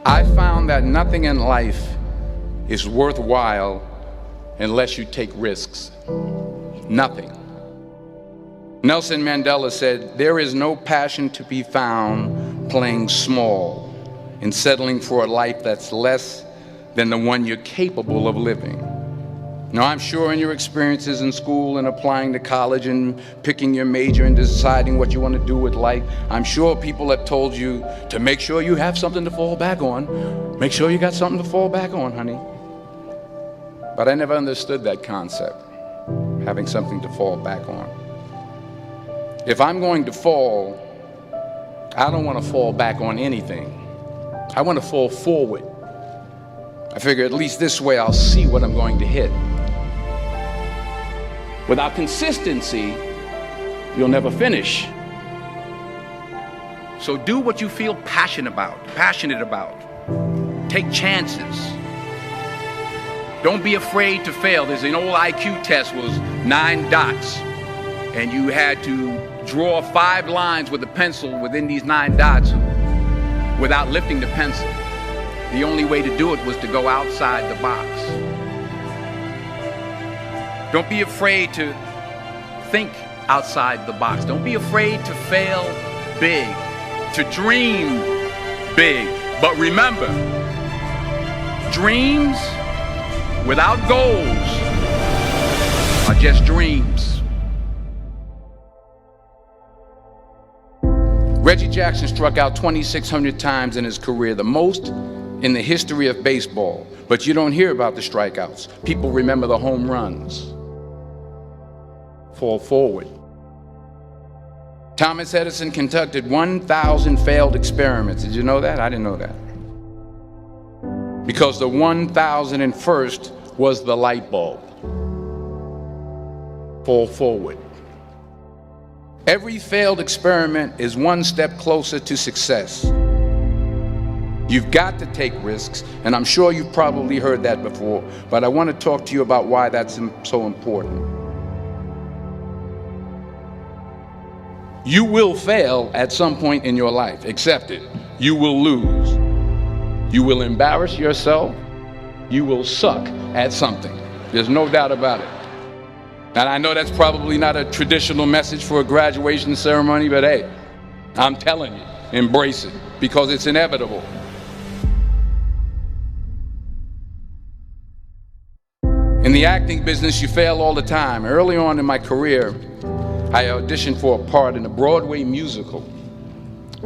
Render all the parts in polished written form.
I found that nothing in life is worthwhile unless you take risks. Nothing. Nelson Mandela said, "There is no passion to be found playing small and settling for a life that's less than the one you're capable of living." Now, I'm sure in your experiences in school and applying to college and picking your major and deciding what you want to do with life, I'm sure people have told you to make sure you have something to fall back on. Make sure you got something to fall back on, honey. But I never understood that concept, having something to fall back on. If I'm going to fall, I don't want to fall back on anything. I want to fall forward. I figure at least this way I'll see what I'm going to hit. Without consistency, you'll never finish. So do what you feel passionate about. Take chances. Don't be afraid to fail. There's an old IQ test, was 9 dots, and you had to draw 5 lines with a pencil within these 9 dots without lifting the pencil. The only way to do it was to go outside the box. Don't be afraid to think outside the box. Don't be afraid to fail big, to dream big. But remember, dreams without goals are just dreams. Reggie Jackson struck out 2,600 times in his career, the most in the history of baseball. But you don't hear about the strikeouts. People remember the home runs. Fall forward. Thomas Edison conducted 1,000 failed experiments. Did you know that? I didn't know that. Because the 1,001st was the light bulb. Fall forward. Every failed experiment is one step closer to success. You've got to take risks, and I'm sure you've probably heard that before, but I want to talk to you about why that's so important. You will fail at some point in your life. Accept it. You will lose. You will embarrass yourself. You will suck at something. There's no doubt about it. And I know that's probably not a traditional message for a graduation ceremony, but hey, I'm telling you, embrace it, because it's inevitable. In the acting business, you fail all the time. Early on in my career, I auditioned for a part in a Broadway musical.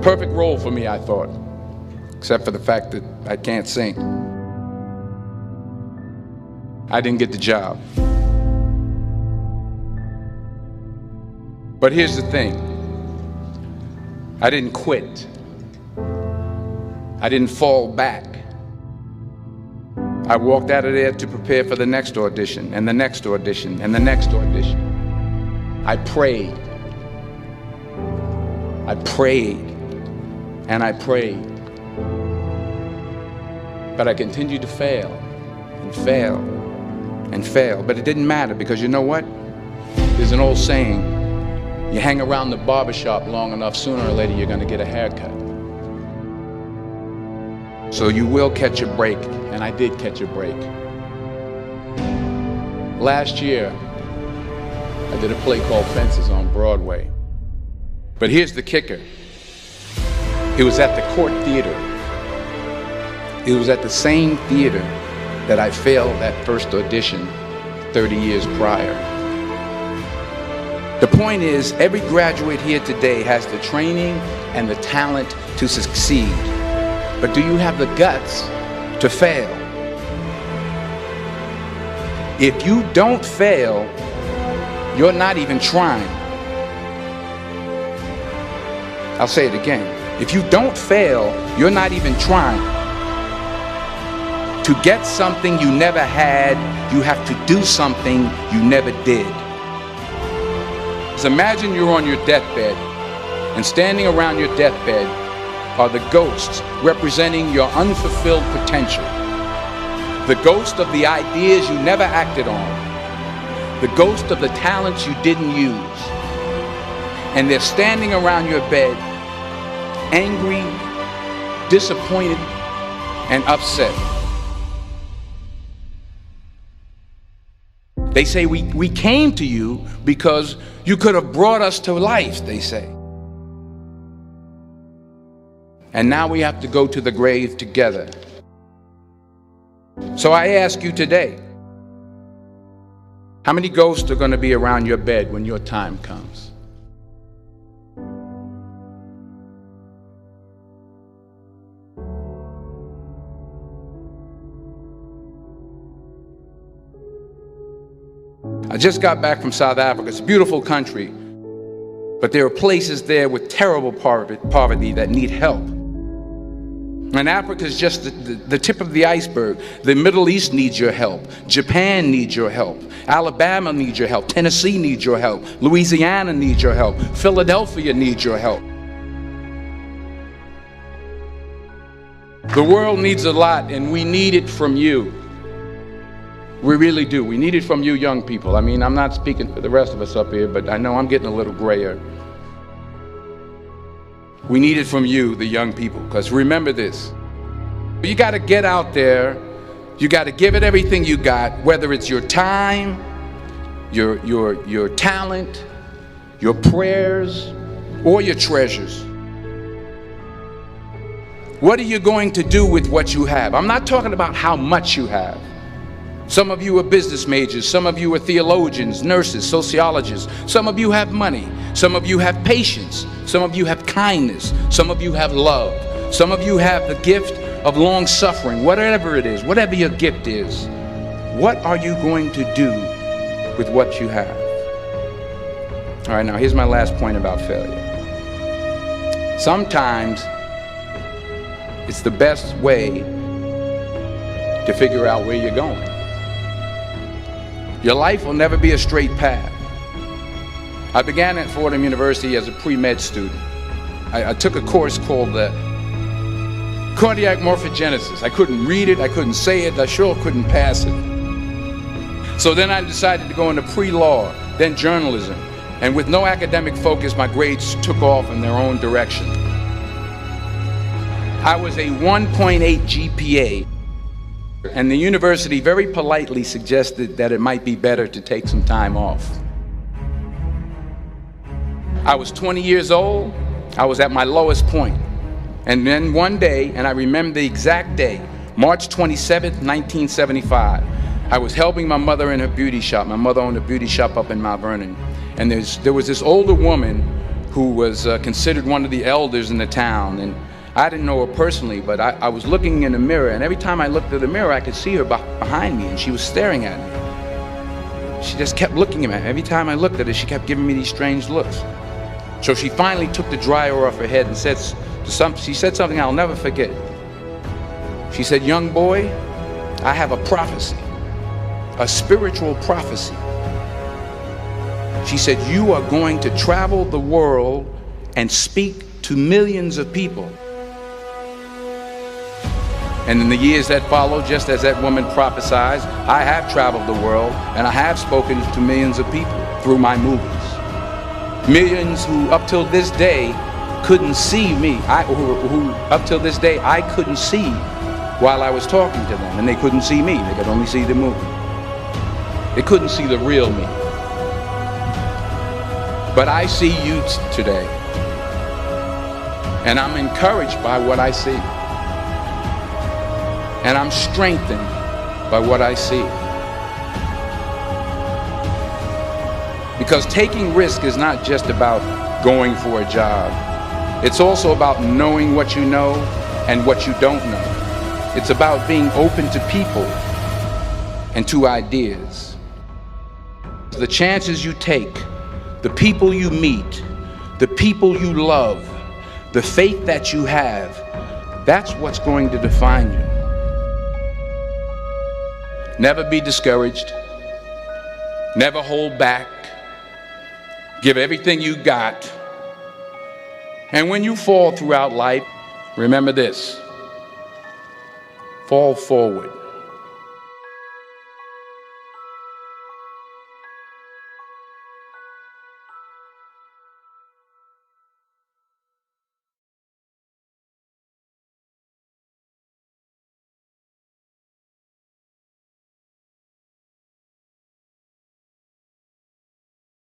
Perfect role for me, I thought, except for the fact that I can't sing. I didn't get the job. But here's the thing. I didn't quit. I didn't fall back. I walked out of there to prepare for the next audition, and the next audition, and the next audition. I prayed. I prayed. And I prayed. But I continued to fail, and fail, and fail. But it didn't matter, because you know what? There's an old saying, you hang around the barbershop long enough, sooner or later you're going to get a haircut. So you will catch a break, and I did catch a break. Last year, I did a play called Fences on Broadway. But here's the kicker. It was at the Court Theater. It was at the same theater that I failed that first audition 30 years prior. The point is, every graduate here today has the training and the talent to succeed. But do you have the guts to fail? If you don't fail, you're not even trying. I'll say it again. If you don't fail, you're not even trying. To get something you never had, you have to do something you never did. So imagine you're on your deathbed, and standing around your deathbed are the ghosts representing your unfulfilled potential. The ghost of the ideas you never acted on. The ghost of the talents you didn't use. And they're standing around your bed, angry, disappointed, and upset. They say we came to you because you could have brought us to life, they say. And now we have to go to the grave together. So I ask you today, how many ghosts are going to be around your bed when your time comes? I just got back from South Africa. It's a beautiful country, but there are places there with terrible poverty that need help. And Africa is just the tip of the iceberg. The Middle East needs your help. Japan needs your help. Alabama needs your help. Tennessee needs your help. Louisiana needs your help. Philadelphia needs your help. The world needs a lot, and we need it from you. We really do. We need it from you young people. I mean, I'm not speaking for the rest of us up here, but I know I'm getting a little grayer. We need it from you, the young people, because remember this. You got to get out there. You got to give it everything you got, whether it's your time, your talent, your prayers, or your treasures. What are you going to do with what you have? I'm not talking about how much you have. Some of you are business majors, some of you are theologians, nurses, sociologists. Some of you have money, some of you have patience, some of you have kindness, some of you have love, some of you have the gift of long suffering. Whatever it is, whatever your gift is, what are you going to do with what you have? All right, now here's my last point about failure. Sometimes it's the best way to figure out where you're going. Your life will never be a straight path. I began at Fordham University as a pre-med student. I took a course called cardiac morphogenesis. I couldn't read it, I couldn't say it, I sure couldn't pass it. So then I decided to go into pre-law, then journalism. And with no academic focus, my grades took off in their own direction. I was a 1.8 GPA. And the university very politely suggested that it might be better to take some time off. I was 20 years old. I was at my lowest point. And then one day, and I remember the exact day, March 27th, 1975, I was helping my mother in her beauty shop. My mother owned a beauty shop up in Mount Vernon. And there was this older woman who was considered one of the elders in the town. And I didn't know her personally, but I was looking in the mirror, and every time I looked at the mirror, I could see her behind me, and she was staring at me. She just kept looking at me. Every time I looked at her, she kept giving me these strange looks. So she finally took the dryer off her head and she said something I'll never forget. She said, "Young boy, I have a prophecy, a spiritual prophecy." She said, "You are going to travel the world and speak to millions of people." And in the years that followed, just as that woman prophesied, I have traveled the world and I have spoken to millions of people through my movies. Millions who up till this day couldn't see me, who up till this day I couldn't see while I was talking to them, and they couldn't see me, they could only see the movie. They couldn't see the real me. But I see you today, and I'm encouraged by what I see. And I'm strengthened by what I see. Because taking risk is not just about going for a job. It's also about knowing what you know and what you don't know. It's about being open to people and to ideas. The chances you take, the people you meet, the people you love, the faith that you have, that's what's going to define you. Never be discouraged. Never hold back. Give everything you got. And when you fall throughout life, remember this: fall forward.